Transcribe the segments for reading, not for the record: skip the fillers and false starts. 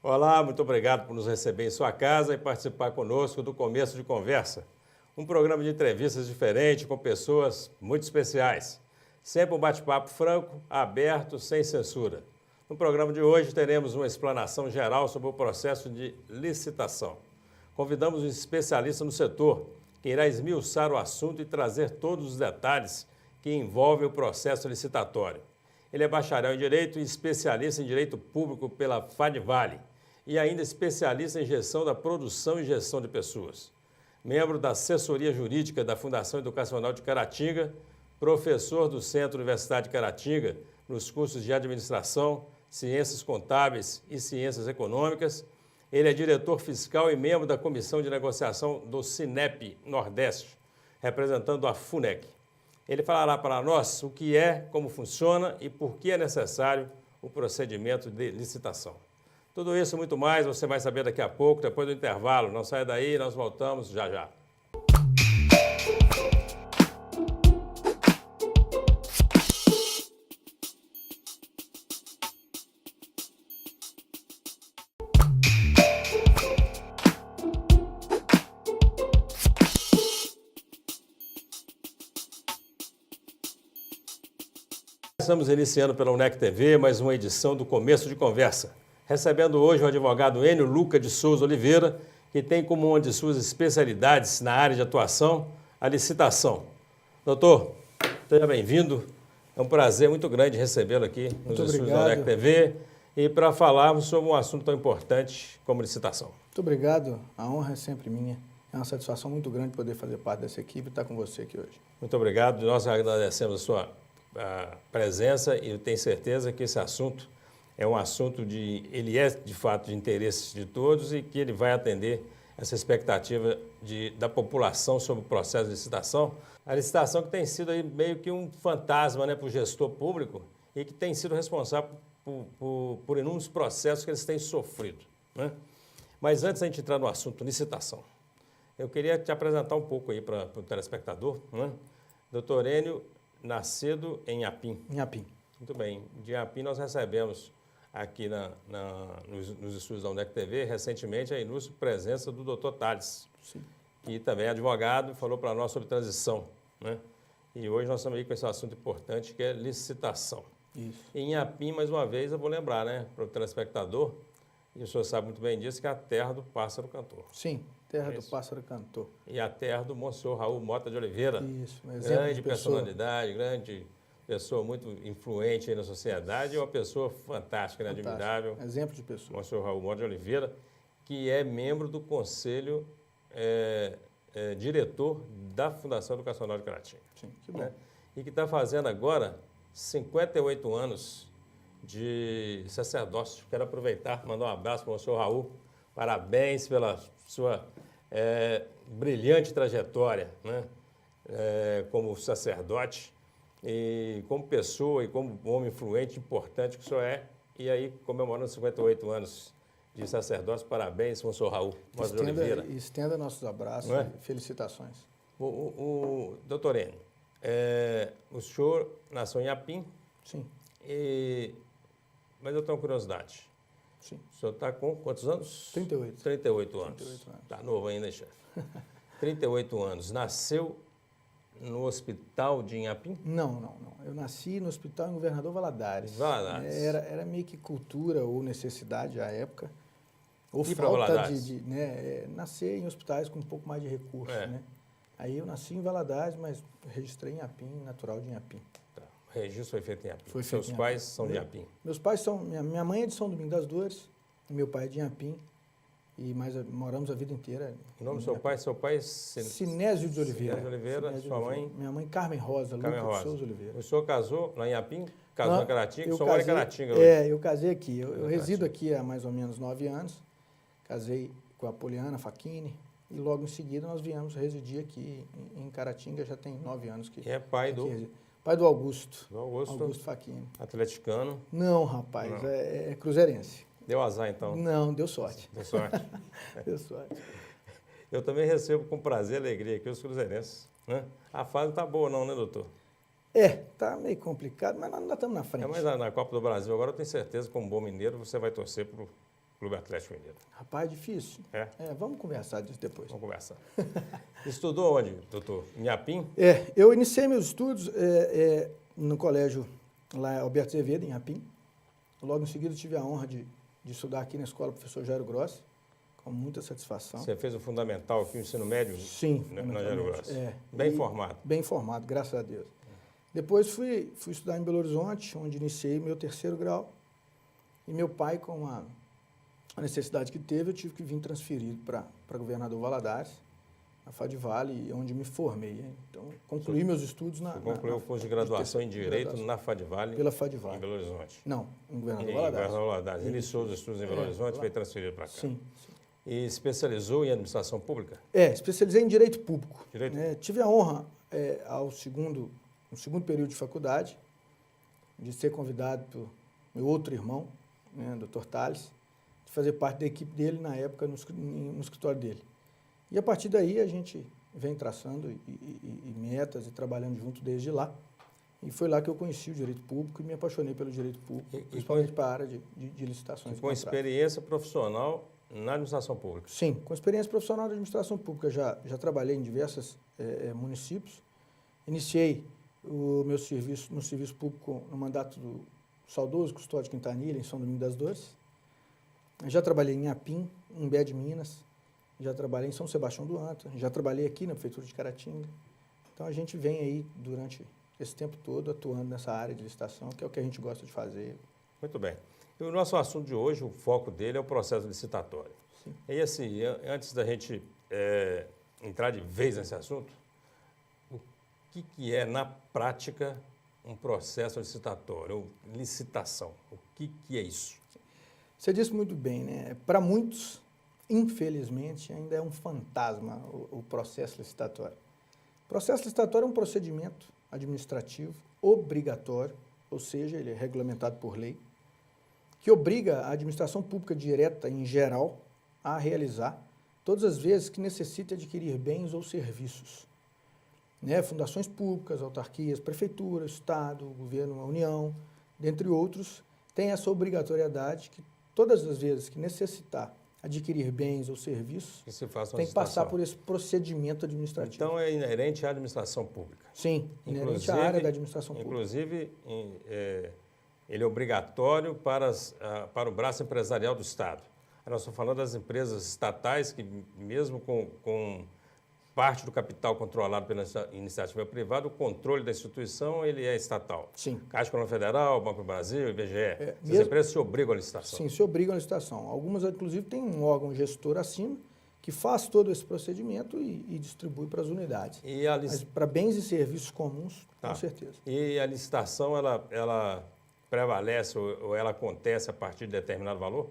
Olá, muito obrigado por nos receber em sua casa e participar conosco do Começo de Conversa. Um programa de entrevistas diferente com pessoas muito especiais. Sempre um bate-papo franco, aberto, sem censura. No programa de hoje teremos uma explanação geral sobre o processo de licitação. Convidamos um especialista no setor, que irá esmiuçar o assunto e trazer todos os detalhes que envolvem o processo licitatório. Ele é bacharel em Direito e especialista em Direito Público pela FADVALE e ainda especialista em Gestão da Produção e Gestão de Pessoas. Membro da Assessoria Jurídica da Fundação Educacional de Caratinga, professor do Centro Universitário de Caratinga nos cursos de Administração, Ciências Contábeis e Ciências Econômicas. Ele é diretor fiscal e membro da Comissão de Negociação do Cinep Nordeste, representando a FUNEC. Ele falará para nós o que é, como funciona e por que é necessário o procedimento de licitação. Tudo isso e muito mais você vai saber daqui a pouco, depois do intervalo. Não saia daí, nós voltamos já já. Estamos iniciando pela UNEC TV mais uma edição do Começo de Conversa. Recebendo hoje o advogado Enio Luca de Souza Oliveira, que tem como uma de suas especialidades na área de atuação a licitação. Doutor, seja bem-vindo. É um prazer muito grande recebê-lo aqui nos estúdios da UNEC TV e para falarmos sobre um assunto tão importante como licitação. Muito obrigado. A honra é sempre minha. É uma satisfação muito grande poder fazer parte dessa equipe e estar com você aqui hoje. Muito obrigado. Nós agradecemos a sua presença e eu tenho certeza que esse assunto é um assunto ele é de fato de interesse de todos e que ele vai atender essa expectativa da população sobre o processo de licitação. A licitação que tem sido aí meio que um fantasma, né, para o gestor público e que tem sido responsável por inúmeros processos que eles têm sofrido, né? Mas antes da gente entrar no assunto licitação, eu queria te apresentar um pouco aí para o telespectador, né? Doutor Enio, nascido em Inhapim. Inhapim. Muito bem. De Inhapim nós recebemos aqui nos estúdios da UNEC TV recentemente a ilustre presença do Dr. Thales, Sim. Que também é advogado, falou para nós sobre transição, né? E hoje nós estamos aí com esse assunto importante que é licitação. Isso. Em Inhapim, mais uma vez, eu vou lembrar, né, para o telespectador, e o senhor sabe muito bem disso, que é a terra do pássaro cantor. Sim, terra do pássaro cantor. E a terra do Monsenhor Raul Mota de Oliveira. Isso, um exemplo grande de personalidade, grande pessoa muito influente aí na sociedade e uma pessoa fantástica, né? Admirável. Exemplo de pessoa. Monsenhor Raul Mota de Oliveira, que é membro do Conselho Diretor da Fundação Educacional de Caratinga. Sim, que bom. Né? E que está fazendo agora 58 anos de sacerdócio. Quero aproveitar, mandar um abraço para o senhor Raul. Parabéns pela sua brilhante trajetória, né? Como sacerdote e como pessoa e como homem influente, importante que o senhor é. E aí, comemorando 58 anos de sacerdócio, parabéns, senhor Raul Mota de Oliveira. Estenda nossos abraços e felicitações. Doutor Enio, o senhor nasceu em Inhapim. Sim. Mas eu tenho uma curiosidade. Sim. O senhor está com quantos anos? 38. 38 anos. 38 anos. Está novo ainda, chefe. 38 anos. Nasceu no hospital de Inhapim? Não. Eu nasci no hospital em Governador Valadares. Valadares. Era meio que cultura ou necessidade à época. Ou E pra falta Valadares? de nascer em hospitais com um pouco mais de recursos, né? Aí eu nasci em Valadares, mas registrei em Inhapim, natural de Inhapim. Tá. O registro foi feito em Inhapim. Foi feito Seus em pais Inhapim. são de Inhapim. Meus pais são... Minha mãe é de São Domingos das Dores, e meu pai é de Inhapim. Mas moramos a vida inteira. O nome do seu pai? Seu pai é Sinésio de Oliveira. Sinésio de Oliveira. Sinésio Sua de mãe? Oliveira. Minha mãe, Carmen Rosa, Carmen Lucas Rosa. Souza Oliveira. O senhor casou lá em Inhapim? Casou Não, em Caratinga? eu Sua mãe é casei- Caratinga hoje? eu casei aqui. Eu resido Caratinga. aqui há mais ou menos 9 anos. Casei com a Poliana Facchini. E logo em seguida nós viemos residir aqui em Caratinga. Já tem 9 anos que... E é pai do Pai do Augusto. Augusto, Facchini. atleticano. Não, rapaz. Não. É cruzeirense. Deu azar, então. Não, deu sorte. Deu sorte. Deu sorte. Eu também recebo com prazer e alegria aqui os cruzeirenses, né? A fase não está boa não, né, doutor? Tá meio complicado, mas nós ainda estamos na frente. Mas na Copa do Brasil agora eu tenho certeza que como bom mineiro você vai torcer Clube Atlético Mineiro? Rapaz, difícil. Vamos conversar disso depois. Vamos conversar. Estudou onde, doutor? Em Inhapim? Eu iniciei meus estudos no colégio lá Alberto Azevedo, em Inhapim. Logo em seguida tive a honra de estudar aqui na escola Professor Jairo Grossi, com muita satisfação. Você fez o fundamental aqui, o ensino médio? Sim. Na Jairo Grossi. Bem formado? Bem formado, graças a Deus. Depois fui estudar em Belo Horizonte, onde iniciei meu 3º grau. E meu pai, com a necessidade que teve, eu tive que vir transferido para Governador Valadares, na FADVALE, onde me formei. Então, concluí meus estudos na... Você concluiu o curso de graduação em Direito na FADVALE? Pela FADVALE. Em Belo Horizonte? Não, em Governador Em Valadares. Governador Valadares. Iniciou os estudos em Belo Horizonte e veio transferido para cá. Sim. E especializou em Administração Pública? Especializei em Direito Público. Direito? Tive a honra, no segundo período de faculdade, de ser convidado por meu outro irmão, Dr. Tales, de fazer parte da equipe dele na época no escritório dele. E a partir daí a gente vem traçando e metas e trabalhando junto desde lá. E foi lá que eu conheci o direito público e me apaixonei pelo direito público, principalmente para a área de licitações. Com experiência profissional na administração pública? Sim, com experiência profissional na administração pública. Já trabalhei em diversos municípios. Iniciei o meu serviço no serviço público no mandato do saudoso Custódio Quintanilha, em São Domingos das Dores. Já trabalhei em Inhapim, em Imbé de Minas. Já trabalhei em São Sebastião do Antro. Já trabalhei aqui na Prefeitura de Caratinga. Então, a gente vem aí, durante esse tempo todo, atuando nessa área de licitação, que é o que a gente gosta de fazer. Muito bem. E o nosso assunto de hoje, o foco dele é o processo licitatório. Sim. E assim, antes da gente entrar de vez nesse assunto, o que é, na prática, um processo licitatório, ou licitação? O que é isso? Você disse muito bem, né? Para muitos, infelizmente, ainda é um fantasma o processo licitatório. O processo licitatório é um procedimento administrativo obrigatório, ou seja, ele é regulamentado por lei, que obriga a administração pública direta, em geral, a realizar todas as vezes que necessite adquirir bens ou serviços. Fundações públicas, autarquias, prefeituras, Estado, governo, a União, dentre outros, têm essa obrigatoriedade que todas as vezes que necessitar adquirir bens ou serviços, tem que passar por esse procedimento administrativo. Então, é inerente à administração pública? Sim, inerente à área da administração pública. Inclusive, ele é obrigatório para o braço empresarial do Estado. Nós estamos falando das empresas estatais que, mesmo com parte do capital controlado pela iniciativa privada, o controle da instituição ele é estatal. Sim. Caixa Econômica Federal, Banco do Brasil, IBGE. Essas empresas se obrigam à licitação. Sim, se obrigam à licitação. Algumas, inclusive, têm um órgão gestor acima que faz todo esse procedimento e distribui para as unidades. Mas para bens e serviços comuns, com certeza. E a licitação, ela prevalece ou ela acontece a partir de determinado valor?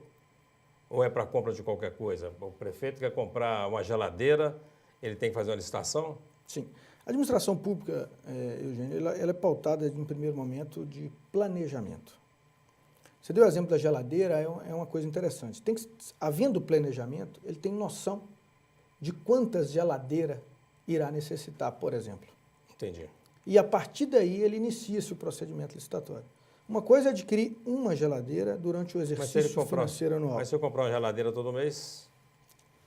Ou é para compra de qualquer coisa? O prefeito quer comprar uma geladeira, ele tem que fazer uma licitação? Sim. A administração pública, Eugênio, ela é pautada, em primeiro momento, de planejamento. Você deu o exemplo da geladeira, é uma coisa interessante. Havendo planejamento, ele tem noção de quantas geladeiras irá necessitar, por exemplo. Entendi. E, a partir daí, ele inicia-se o procedimento licitatório. Uma coisa é adquirir uma geladeira durante o exercício financeiro anual. Mas se eu comprar uma geladeira todo mês?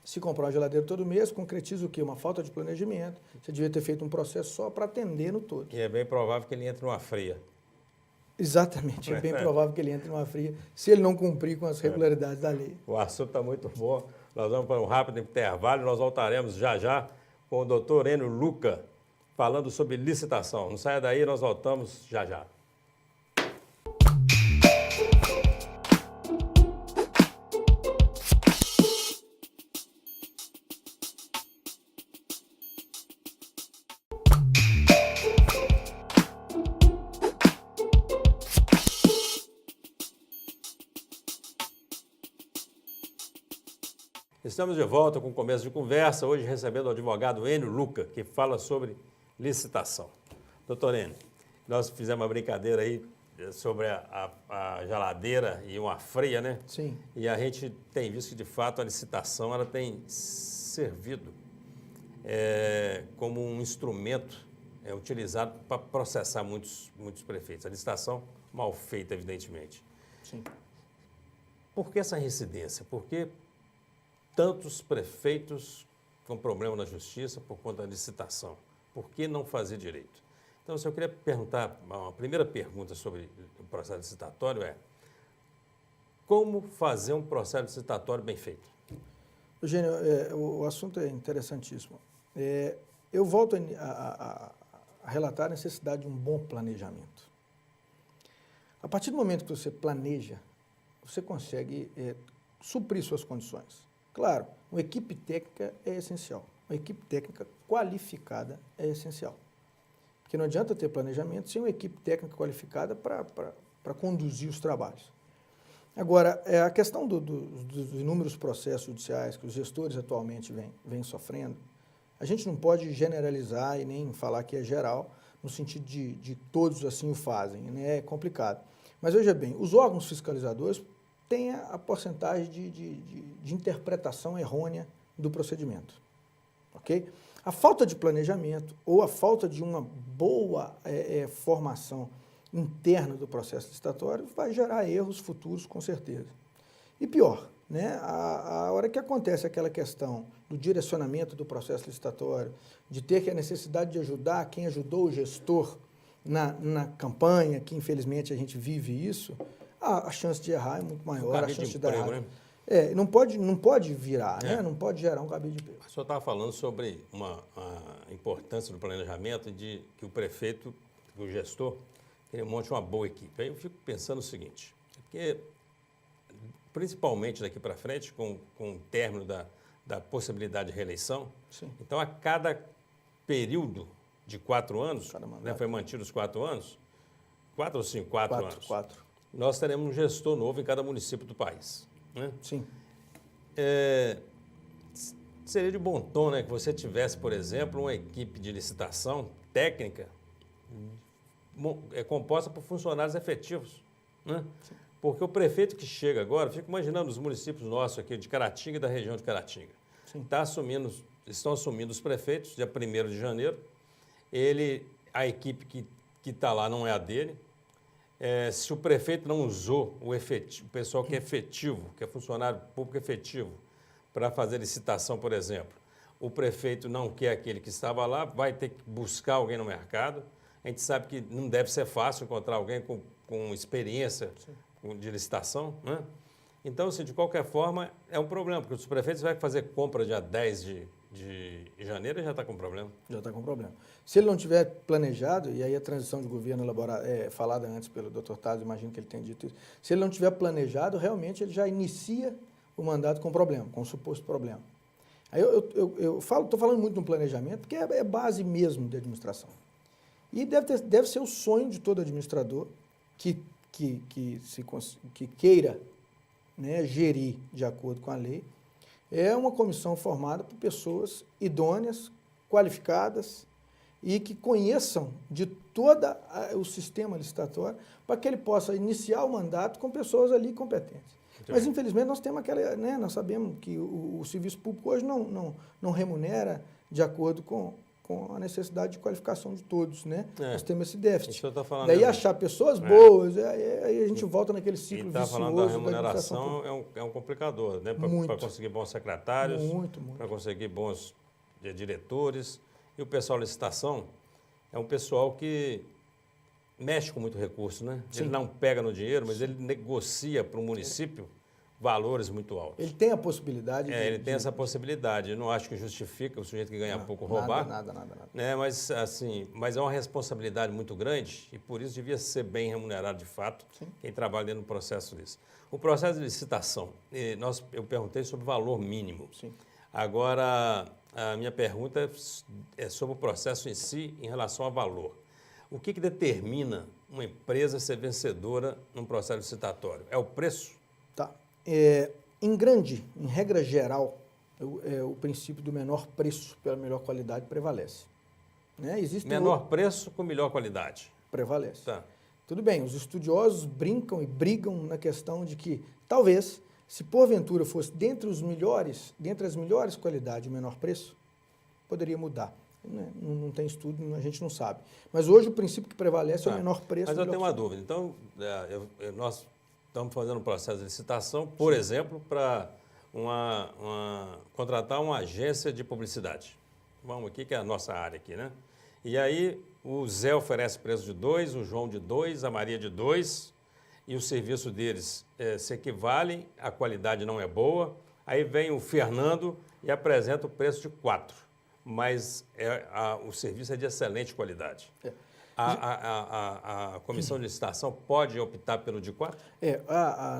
Se comprar uma geladeira todo mês, concretiza o quê? Uma falta de planejamento. Você devia ter feito um processo só para atender no todo. E é bem provável que ele entre numa fria. Exatamente, é bem provável que ele entre numa fria, se ele não cumprir com as regularidades da lei. O assunto está muito bom. Nós vamos para um rápido intervalo e nós voltaremos já com o doutor Enio Luca, falando sobre licitação. Não saia daí, nós voltamos já. Estamos de volta com o começo de conversa, hoje recebendo o advogado Enio Luca, que fala sobre licitação. Doutor Enio, nós fizemos uma brincadeira aí sobre a geladeira e uma fria, né? Sim. E a gente tem visto que, de fato, a licitação ela tem servido como um instrumento utilizado para processar muitos prefeitos. A licitação mal feita, evidentemente. Sim. Por que essa reincidência? Por que tantos prefeitos com problema na justiça por conta da licitação? Por que não fazer direito? Então, se eu queria perguntar, uma primeira pergunta sobre o processo licitatório é: como fazer um processo licitatório bem feito? Eugênio, o assunto é interessantíssimo. Eu volto a relatar a necessidade de um bom planejamento. A partir do momento que você planeja, você consegue suprir suas condições. Claro, uma equipe técnica é essencial. Uma equipe técnica qualificada é essencial. Porque não adianta ter planejamento sem uma equipe técnica qualificada para conduzir os trabalhos. Agora, a questão dos inúmeros processos judiciais que os gestores atualmente vêm sofrendo, a gente não pode generalizar e nem falar que é geral, no sentido de todos assim o fazem, né? É complicado. Mas veja bem, os órgãos fiscalizadores têm a porcentagem de interpretação errônea do procedimento. Ok? A falta de planejamento ou a falta de uma boa formação interna do processo licitatório vai gerar erros futuros, com certeza. E pior, né? A hora que acontece aquela questão do direcionamento do processo licitatório, de ter a necessidade de ajudar quem ajudou o gestor na campanha, que infelizmente a gente vive isso, a chance de errar é muito maior, a chance de dar errado. Né? Não pode virar, né? Não pode gerar um cabide de emprego. O senhor estava falando sobre a importância do planejamento e de que o prefeito, o gestor, ele monte uma boa equipe. Aí eu fico pensando o seguinte, porque principalmente daqui para frente, com o término da possibilidade de reeleição, sim, então a cada período de 4 anos, né, foi mantido os 4 anos, 4 ou 5? 4 anos. 4. Nós teremos um gestor novo em cada município do país. Né? Sim. Seria de bom tom, né, que você tivesse, por exemplo, uma equipe de licitação técnica composta por funcionários efetivos. Né? Porque o prefeito que chega agora, fico imaginando os municípios nossos aqui de Caratinga e da região de Caratinga. Estão assumindo os prefeitos, dia 1º de janeiro. A equipe que está lá não é a dele. Se o prefeito não usou o pessoal que é efetivo, que é funcionário público efetivo, para fazer licitação, por exemplo, o prefeito não quer aquele que estava lá, vai ter que buscar alguém no mercado. A gente sabe que não deve ser fácil encontrar alguém com experiência de licitação, né? Então, assim, de qualquer forma, é um problema, porque os prefeitos vão fazer compra dia 10 de janeiro e já está com problema. Já está com problema. Se ele não tiver planejado, e aí a transição de governo falada antes pelo Dr. Tades, imagino que ele tenha dito isso, se ele não tiver planejado, realmente ele já inicia o mandato com problema, com um suposto problema. Aí estou falando muito no planejamento, porque é base mesmo de administração. E deve ser o sonho de todo administrador que queira, né, gerir de acordo com a lei, é uma comissão formada por pessoas idôneas, qualificadas e que conheçam de todo o sistema licitatório para que ele possa iniciar o mandato com pessoas ali competentes. Mas, infelizmente, nós temos né, nós sabemos que o serviço público hoje não remunera de acordo com a necessidade de qualificação de todos, né? Nós temos esse déficit. Daí achar pessoas boas, aí a gente volta naquele ciclo vicioso. Está falando da remuneração, é um complicador, né? Para conseguir bons secretários, para conseguir bons diretores. E o pessoal de licitação é um pessoal que mexe com muito recurso, né? Sim. Ele não pega no dinheiro, mas ele negocia para o município valores muito altos. Ele tem a possibilidade ele tem essa possibilidade. Eu não acho que justifica o sujeito que ganha pouco roubar. Nada. Né? Mas, assim, é uma responsabilidade muito grande e por isso devia ser bem remunerado de fato. Sim. Quem trabalha dentro do processo disso. O processo de licitação, eu perguntei sobre o valor mínimo. Sim. Agora, a minha pergunta é sobre o processo em si em relação a valor. O que determina uma empresa ser vencedora num processo licitatório? É o preço? Tá. Em regra geral, o princípio do menor preço pela melhor qualidade prevalece. Né? Menor preço com melhor qualidade. Prevalece. Tá. Tudo bem, os estudiosos brincam e brigam na questão de que, talvez, se porventura fosse dentre as melhores qualidades o menor preço, poderia mudar. Não tem estudo, a gente não sabe. Mas hoje o princípio que prevalece é o menor preço. Mas eu tenho uma dúvida. Então, nós estamos fazendo um processo de licitação, por exemplo, para contratar uma agência de publicidade. Vamos aqui, que é a nossa área aqui, né? E aí o Zé oferece preço de 2, o João de 2, a Maria de 2, e o serviço deles se equivale, a qualidade não é boa. Aí vem o Fernando e apresenta o preço de 4, mas o serviço é de excelente qualidade. A comissão de licitação pode optar pelo de 4?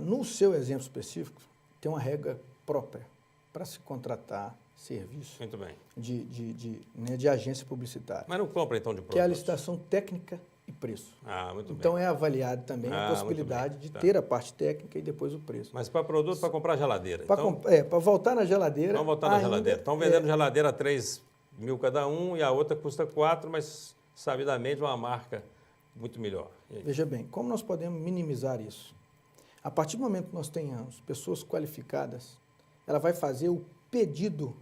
No seu exemplo específico, tem uma regra própria para se contratar serviço Muito bem. de agência publicitária. Mas não compra então de produtos? Que é a licitação técnica e preço. Muito então bem. é avaliado também a possibilidade de ter a parte técnica e depois o preço. Mas para produto, para comprar geladeira. Para voltar na geladeira. Vamos voltar na geladeira. Estão vendendo geladeira a 3 mil cada um e a outra custa 4, mas sabidamente uma marca muito melhor. Veja bem, como nós podemos minimizar isso? A partir do momento que nós tenhamos pessoas qualificadas, ela vai fazer o pedido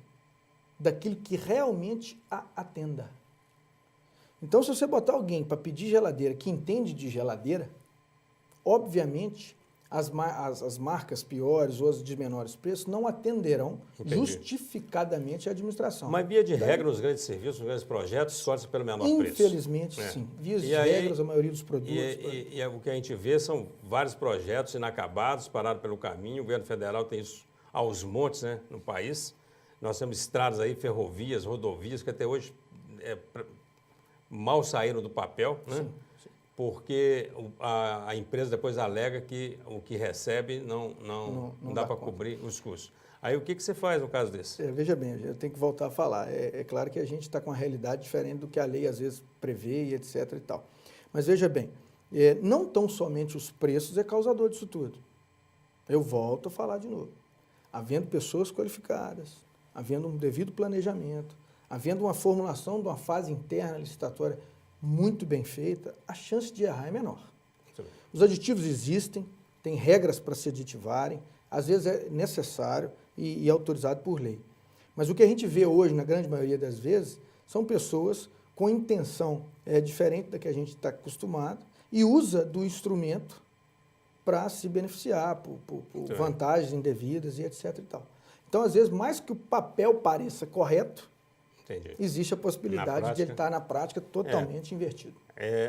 daquilo que realmente a atenda. Então, se você botar alguém para pedir geladeira que entende de geladeira, obviamente as marcas piores ou as de menores preços não atenderão justificadamente a administração. Mas via de regra, nos grandes serviços, nos grandes projetos, escolhe-se pelo menor preço. Infelizmente, sim. Via de regras, a maioria dos produtos. E o que a gente vê são vários projetos inacabados, parados pelo caminho. O governo federal tem isso aos montes, né, no país. Nós temos estradas aí, ferrovias, rodovias, que até hoje mal saíram do papel, né? Sim. Porque a empresa depois alega que o que recebe não dá para cobrir os custos. Aí o que você faz no caso desse? Veja bem, eu tenho que voltar a falar. É claro que a gente está com uma realidade diferente do que a lei às vezes prevê e etc. e tal. Mas veja bem, não tão somente os preços é causador disso tudo. Eu volto a falar de novo. Havendo pessoas qualificadas, havendo um devido planejamento, havendo uma formulação de uma fase interna licitatória muito bem feita, a chance de errar é menor. Os aditivos existem, tem regras para se aditivarem, às vezes é necessário e é autorizado por lei. Mas o que a gente vê hoje, na grande maioria das vezes, são pessoas com intenção diferente da que a gente está acostumado e usa do instrumento para se beneficiar por vantagens indevidas e etc. e tal. Então, às vezes, mais que o papel pareça correto, existe a possibilidade de ele estar na prática totalmente invertido.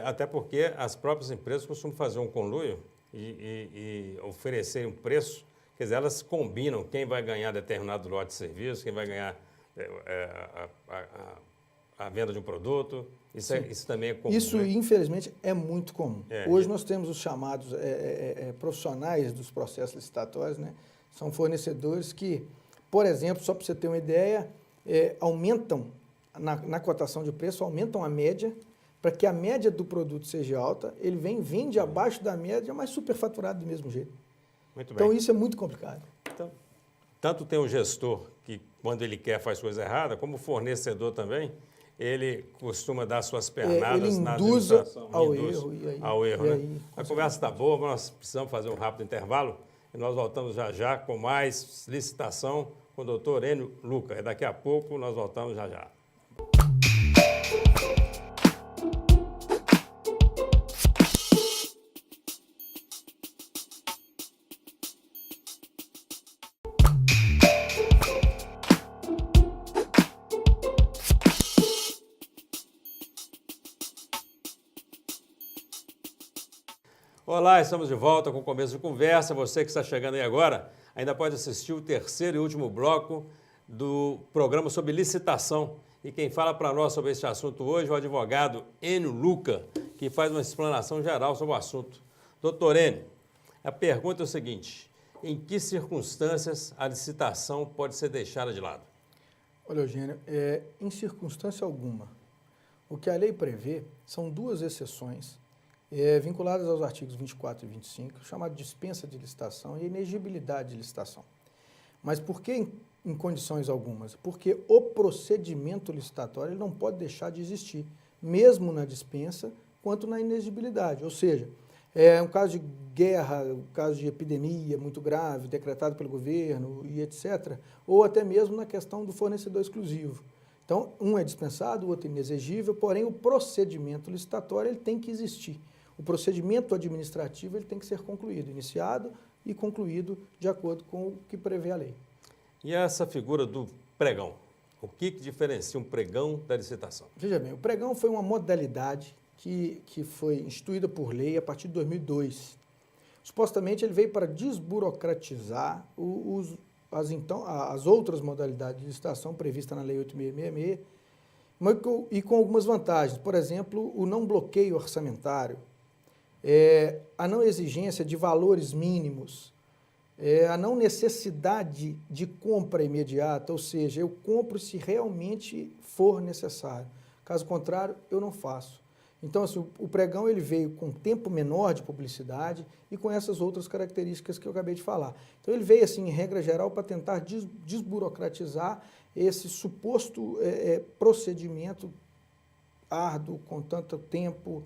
Até porque as próprias empresas costumam fazer um conluio e oferecerem um preço, quer dizer, elas combinam quem vai ganhar determinado lote de serviço, quem vai ganhar a venda de um produto. Isso também é comum. Isso, né? Infelizmente, é muito comum. Hoje nós temos os chamados profissionais dos processos licitatórios, né? São fornecedores que, por exemplo, só para você ter uma ideia, aumentam, na cotação de preço, aumentam a média, para que a média do produto seja alta, ele vende abaixo da média, mas superfaturado do mesmo jeito. Muito bem. Então, isso é muito complicado. Então, tanto tem o gestor, que quando ele quer faz coisa errada, como o fornecedor também, ele costuma dar suas pernadas na administração. Ao erro, né? A conversa está boa, mas nós precisamos fazer um rápido intervalo e nós voltamos já com mais licitação com o doutor Enio Luca. Daqui a pouco nós voltamos já. Olá, estamos de volta com o começo de conversa. Você que está chegando aí agora, ainda pode assistir o terceiro e último bloco do programa sobre licitação. E quem fala para nós sobre esse assunto hoje é o advogado Enio Luca, que faz uma explanação geral sobre o assunto. Doutor Enio, a pergunta é o seguinte: em que circunstâncias a licitação pode ser deixada de lado? Olha, Eugênio, em circunstância alguma. O que a lei prevê são duas exceções vinculadas aos artigos 24 e 25, chamado dispensa de licitação e inexigibilidade de licitação. Mas por que em condições algumas? Porque o procedimento licitatório ele não pode deixar de existir, mesmo na dispensa quanto na inexigibilidade. Ou seja, um caso de guerra, um caso de epidemia muito grave, decretado pelo governo e etc., ou até mesmo na questão do fornecedor exclusivo. Então, um é dispensado, o outro é inexigível, porém o procedimento licitatório ele tem que existir. o procedimento administrativo ele tem que ser concluído, iniciado e concluído de acordo com o que prevê a lei. E essa figura do pregão? O que diferencia um pregão da licitação? Veja bem, o pregão foi uma modalidade que foi instituída por lei a partir de 2002. Supostamente ele veio para desburocratizar as outras modalidades de licitação previstas na Lei 8.666 e com algumas vantagens. Por exemplo, o não bloqueio orçamentário, a não exigência de valores mínimos, a não necessidade de compra imediata, ou seja, eu compro se realmente for necessário. Caso contrário, eu não faço. Então, assim, o pregão ele veio com tempo menor de publicidade e com essas outras características que eu acabei de falar. Então, ele veio, assim, em regra geral, para tentar desburocratizar esse suposto procedimento árduo, com tanto tempo,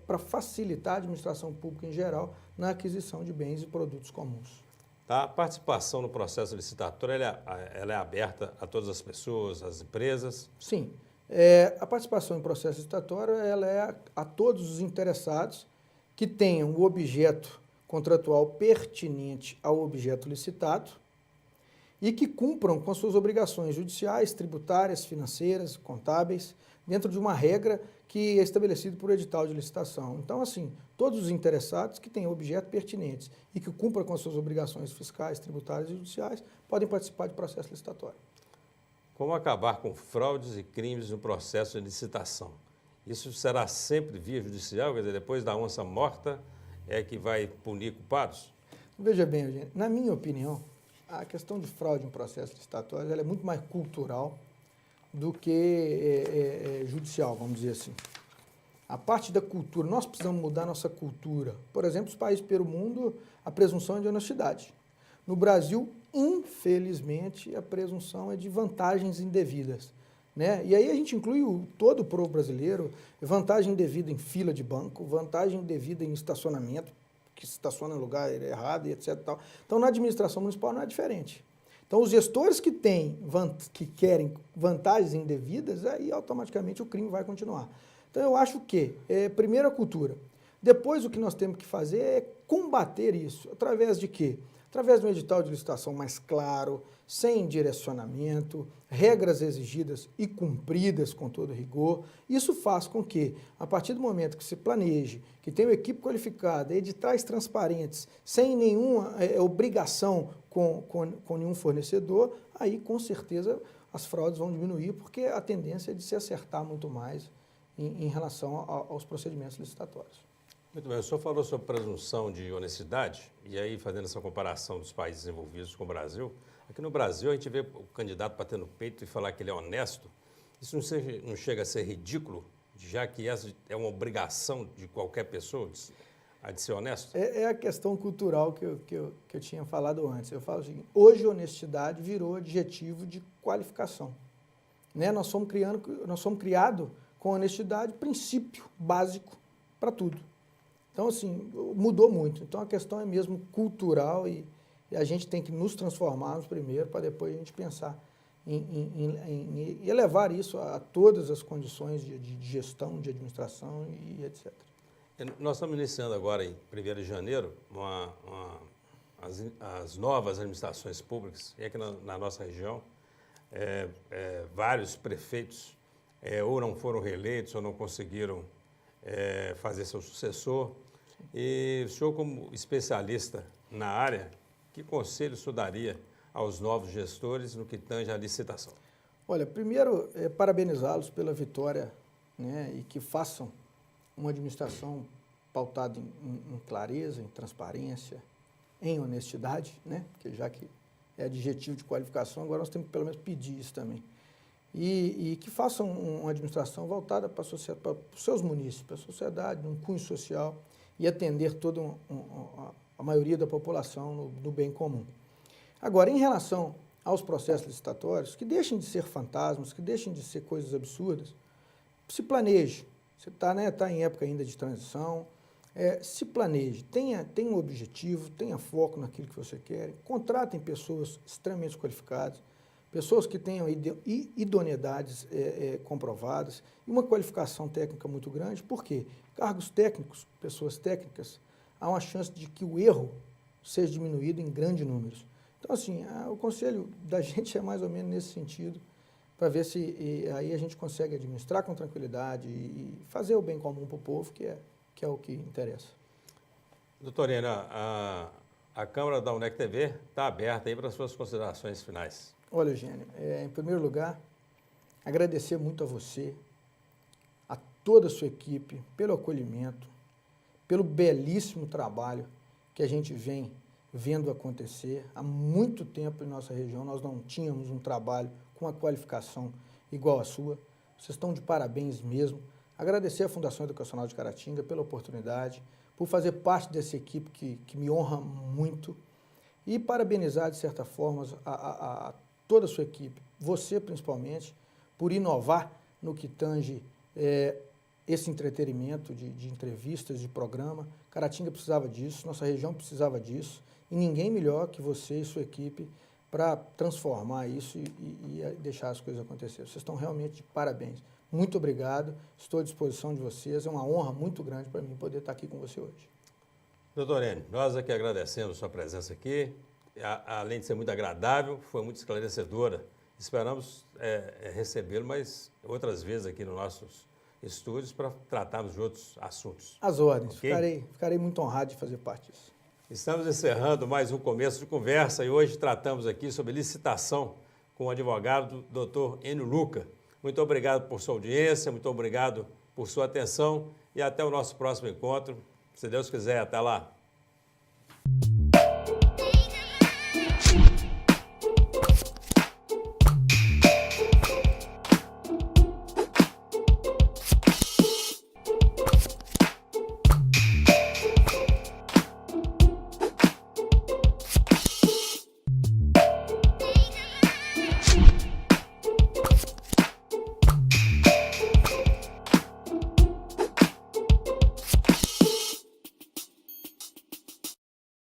para facilitar a administração pública em geral na aquisição de bens e produtos comuns. Tá? A participação no processo licitatório ela é aberta a todas as pessoas, às empresas? Sim. A participação em processo licitatório ela é a todos os interessados que tenham o objeto contratual pertinente ao objeto licitado e que cumpram com suas obrigações judiciais, tributárias, financeiras, contábeis, dentro de uma regra que é estabelecida por edital de licitação. Então, assim, todos os interessados que tenham objeto pertinentes e que cumpram com suas obrigações fiscais, tributárias e judiciais podem participar de processo licitatório. Como acabar com fraudes e crimes no processo de licitação? Isso será sempre via judicial? Quer dizer, depois da onça morta é que vai punir culpados? Veja bem, Eugênio, na minha opinião, a questão de fraude em processo licitatório ela é muito mais cultural do que judicial, vamos dizer assim. A parte da cultura, nós precisamos mudar nossa cultura. Por exemplo, os países pelo mundo, a presunção é de honestidade. No Brasil, infelizmente, a presunção é de vantagens indevidas, né? E aí a gente inclui todo o povo brasileiro, vantagem indevida em fila de banco, vantagem indevida em estacionamento, que se estaciona em lugar errado e etc. Tal. Então, na administração municipal não é diferente. Então, os gestores que querem vantagens indevidas, aí automaticamente o crime vai continuar. Então, eu acho que, primeiro a cultura. Depois, o que nós temos que fazer é combater isso. Através de quê? Através de um edital de licitação mais claro, sem direcionamento, regras exigidas e cumpridas com todo rigor. Isso faz com que, a partir do momento que se planeje, que tenha uma equipe qualificada, editais transparentes, sem nenhuma obrigação com nenhum fornecedor, aí com certeza as fraudes vão diminuir, porque a tendência é de se acertar muito mais em relação aos procedimentos licitatórios. Muito bem, o senhor falou sobre presunção de honestidade, e aí fazendo essa comparação dos países envolvidos com o Brasil, aqui no Brasil a gente vê o candidato bater no peito e falar que ele é honesto. Isso não chega a ser ridículo, já que essa é uma obrigação de qualquer pessoa de ser honesto? É a questão cultural que eu tinha falado antes. Eu falo o seguinte, hoje honestidade virou adjetivo de qualificação. Né? Nós somos criados com honestidade, princípio básico para tudo. Então, assim, mudou muito. Então, a questão é mesmo cultural e a gente tem que nos transformarmos primeiro para depois a gente pensar em elevar isso a todas as condições de gestão, de administração e etc. Nós estamos iniciando agora, em 1º de janeiro, as novas administrações públicas, e aqui na nossa região, vários prefeitos ou não foram reeleitos ou não conseguiram fazer seu sucessor. E o senhor, como especialista na área, que conselho o senhor daria aos novos gestores no que tange à licitação? Olha, primeiro, parabenizá-los pela vitória, né, e que façam uma administração pautada em clareza, em transparência, em honestidade, né, porque já que é adjetivo de qualificação, agora nós temos que pelo menos pedir isso também. E que façam uma administração voltada para os seus munícipes, para a sociedade, num cunho social e atender toda a maioria da população no bem comum. Agora, em relação aos processos licitatórios, que deixem de ser fantasmas, que deixem de ser coisas absurdas, se planeje. Você está em época ainda de transição, se planeje, tenha um objetivo, tenha foco naquilo que você quer, contratem pessoas extremamente qualificadas, pessoas que tenham idoneidades comprovadas e uma qualificação técnica muito grande. Por quê? Cargos técnicos, pessoas técnicas, há uma chance de que o erro seja diminuído em grandes números. Então, assim, o conselho da gente é mais ou menos nesse sentido, para ver se aí a gente consegue administrar com tranquilidade e fazer o bem comum para o povo, que é o que interessa. Doutor Enio, a Câmara da UNEC TV está aberta aí para as suas considerações finais. Olha, Eugênio, em primeiro lugar, agradecer muito a você, a toda a sua equipe, pelo acolhimento, pelo belíssimo trabalho que a gente vem vendo acontecer. Há muito tempo em nossa região nós não tínhamos um trabalho com uma qualificação igual à sua. Vocês estão de parabéns mesmo. Agradecer à Fundação Educacional de Caratinga pela oportunidade, por fazer parte dessa equipe que me honra muito e parabenizar, de certa forma, a toda a sua equipe, você principalmente, por inovar no que tange esse entretenimento de entrevistas, de programa. Caratinga precisava disso, nossa região precisava disso, e ninguém melhor que você e sua equipe para transformar isso e deixar as coisas acontecerem. Vocês estão realmente de parabéns. Muito obrigado, estou à disposição de vocês, é uma honra muito grande para mim poder estar aqui com você hoje. Doutor Enio, nós aqui agradecemos a sua presença aqui, além de ser muito agradável, foi muito esclarecedora. Esperamos recebê-lo mais outras vezes aqui nos nossos estúdios para tratarmos de outros assuntos. As ordens, Okay? ficarei muito honrado de fazer parte disso. Estamos encerrando mais um começo de conversa e hoje tratamos aqui sobre licitação com o advogado Dr. Enio Luca. Muito obrigado por sua audiência, muito obrigado por sua atenção e até o nosso próximo encontro. Se Deus quiser, até lá.